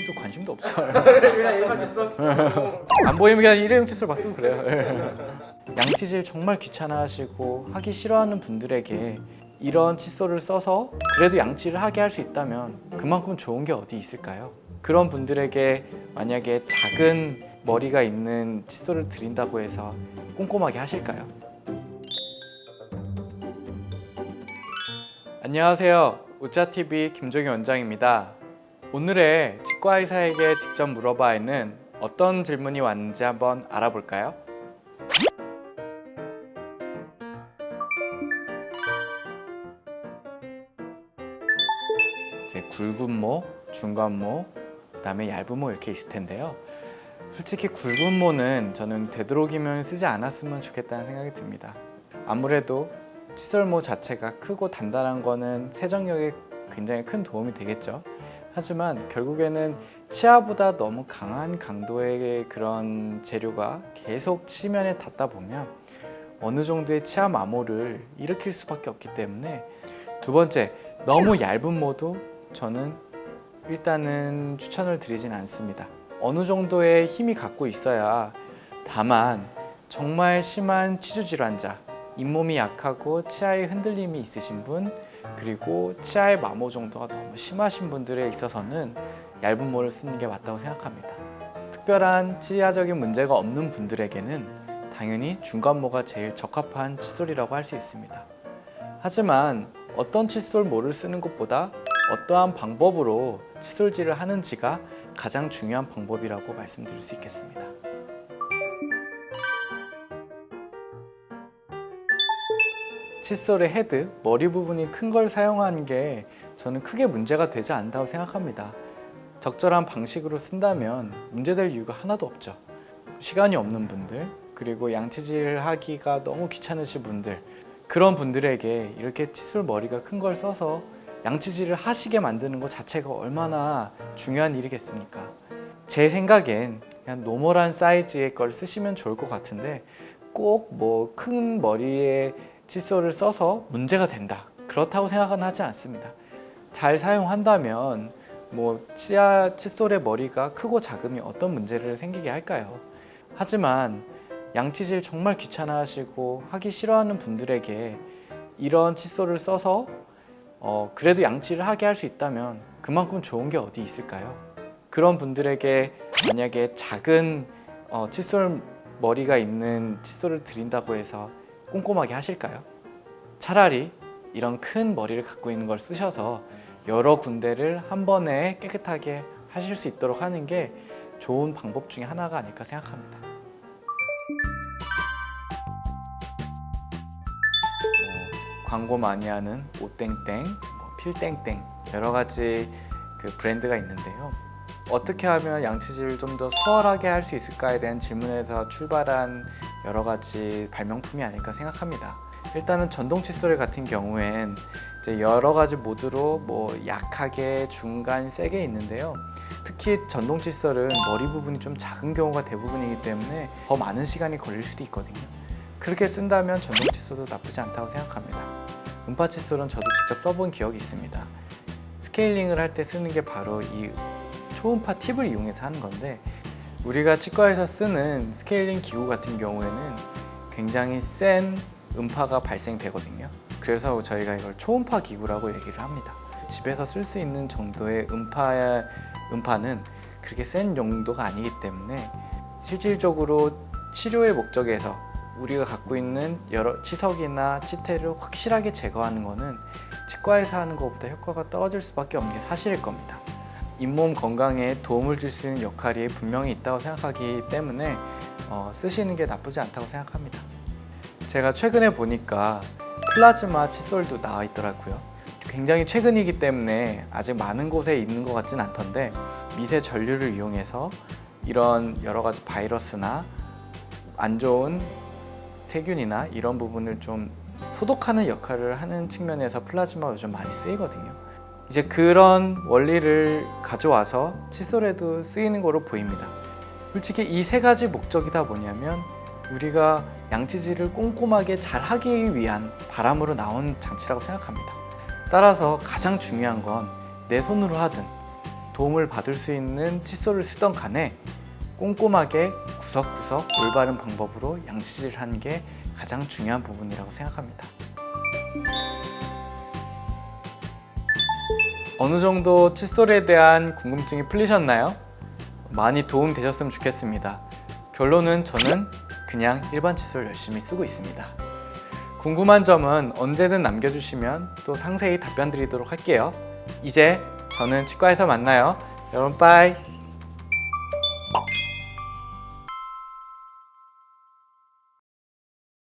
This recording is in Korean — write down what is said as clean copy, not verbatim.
보이지도 관심도 없어요. 그냥 일반 칫솔. 안 보이면 그냥 일회용 칫솔 봤으면 그래요. 양치질 정말 귀찮아하시고 하기 싫어하는 분들에게 이런 칫솔을 써서 그래도 양치를 하게 할 수 있다면 그만큼 좋은 게 어디 있을까요? 그런 분들에게 만약에 작은 머리가 있는 칫솔을 드린다고 해서 꼼꼼하게 하실까요? 안녕하세요. 우짜TV 김종희 원장입니다. 오늘의 치과의사에게 직접 물어봐에는 어떤 질문이 왔는지 한번 알아볼까요? 이제 굵은 모, 중간 모, 그다음에 얇은 모 이렇게 있을 텐데요. 솔직히 굵은 모는 저는 되도록이면 쓰지 않았으면 좋겠다는 생각이 듭니다. 아무래도 칫솔모 자체가 크고 단단한 거는 세정력에 굉장히 큰 도움이 되겠죠. 하지만 결국에는 치아보다 너무 강한 강도의 그런 재료가 계속 치면에 닿다 보면 어느 정도의 치아 마모를 일으킬 수밖에 없기 때문에, 두 번째, 너무 얇은 모도 저는 일단은 추천을 드리진 않습니다. 어느 정도의 힘이 갖고 있어야, 다만 정말 심한 치주 질환자, 잇몸이 약하고 치아에 흔들림이 있으신 분, 그리고 치아의 마모 정도가 너무 심하신 분들에 있어서는 얇은 모를 쓰는 게 맞다고 생각합니다. 특별한 치아적인 문제가 없는 분들에게는 당연히 중간모가 제일 적합한 칫솔이라고 할 수 있습니다. 하지만 어떤 칫솔모를 쓰는 것보다 어떠한 방법으로 칫솔질을 하는지가 가장 중요한 방법이라고 말씀드릴 수 있겠습니다. 칫솔의 헤드, 머리 부분이 큰 걸 사용하는 게 저는 크게 문제가 되지 않다고 생각합니다. 적절한 방식으로 쓴다면 문제될 이유가 하나도 없죠. 시간이 없는 분들, 그리고 양치질을 하기가 너무 귀찮으신 분들, 그런 분들에게 이렇게 칫솔 머리가 큰 걸 써서 양치질을 하시게 만드는 것 자체가 얼마나 중요한 일이겠습니까? 제 생각엔 그냥 노멀한 사이즈의 걸 쓰시면 좋을 것 같은데, 꼭 뭐 큰 머리에 칫솔을 써서 문제가 된다, 그렇다고 생각은 하지 않습니다. 잘 사용한다면 뭐 치아 칫솔의 머리가 크고 작음이 어떤 문제를 생기게 할까요? 하지만 양치질 정말 귀찮아하시고 하기 싫어하는 분들에게 이런 칫솔을 써서 그래도 양치를 하게 할 수 있다면 그만큼 좋은 게 어디 있을까요? 그런 분들에게 만약에 작은 칫솔 머리가 있는 칫솔을 드린다고 해서 꼼꼼하게 하실까요? 차라리 이런 큰 머리를 갖고 있는 걸 쓰셔서 여러 군데를 한 번에 깨끗하게 하실 수 있도록 하는 게 좋은 방법 중에 하나가 아닐까 생각합니다. 광고 많이 하는 오땡땡, 필땡땡, 여러 가지 그 브랜드가 있는데요. 어떻게 하면 양치질을 좀 더 수월하게 할 수 있을까에 대한 질문에서 출발한 여러 가지 발명품이 아닐까 생각합니다. 일단은 전동 칫솔 같은 경우엔 이제 여러 가지 모드로 뭐 약하게, 중간, 세게 있는데요. 특히 전동 칫솔은 머리 부분이 좀 작은 경우가 대부분이기 때문에 더 많은 시간이 걸릴 수도 있거든요. 그렇게 쓴다면 전동 칫솔도 나쁘지 않다고 생각합니다. 음파 칫솔은 저도 직접 써본 기억이 있습니다. 스케일링을 할 때 쓰는 게 바로 이 초음파 팁을 이용해서 하는 건데, 우리가 치과에서 쓰는 스케일링 기구 같은 경우에는 굉장히 센 음파가 발생되거든요. 그래서 저희가 이걸 초음파 기구라고 얘기를 합니다. 집에서 쓸 수 있는 정도의 음파는 그렇게 센 용도가 아니기 때문에 실질적으로 치료의 목적에서 우리가 갖고 있는 여러 치석이나 치태를 확실하게 제거하는 것은 치과에서 하는 것보다 효과가 떨어질 수밖에 없는 게 사실일 겁니다. 잇몸 건강에 도움을 줄 수 있는 역할이 분명히 있다고 생각하기 때문에 쓰시는 게 나쁘지 않다고 생각합니다. 제가 최근에 보니까 플라즈마 칫솔도 나와 있더라고요. 굉장히 최근이기 때문에 아직 많은 곳에 있는 것 같진 않던데, 미세 전류를 이용해서 이런 여러 가지 바이러스나 안 좋은 세균이나 이런 부분을 좀 소독하는 역할을 하는 측면에서 플라즈마가 요즘 많이 쓰이거든요. 이제 그런 원리를 가져와서 칫솔에도 쓰이는 거로 보입니다. 솔직히 이 세 가지 목적이다 뭐냐면 우리가 양치질을 꼼꼼하게 잘 하기 위한 바람으로 나온 장치라고 생각합니다. 따라서 가장 중요한 건 내 손으로 하든 도움을 받을 수 있는 칫솔을 쓰던 간에 꼼꼼하게 구석구석 올바른 방법으로 양치질을 하는 게 가장 중요한 부분이라고 생각합니다. 어느 정도 칫솔에 대한 궁금증이 풀리셨나요? 많이 도움 되셨으면 좋겠습니다. 결론은 저는 그냥 일반 칫솔 열심히 쓰고 있습니다. 궁금한 점은 언제든 남겨주시면 또 상세히 답변 드리도록 할게요. 이제 저는 치과에서 만나요. 여러분 빠이.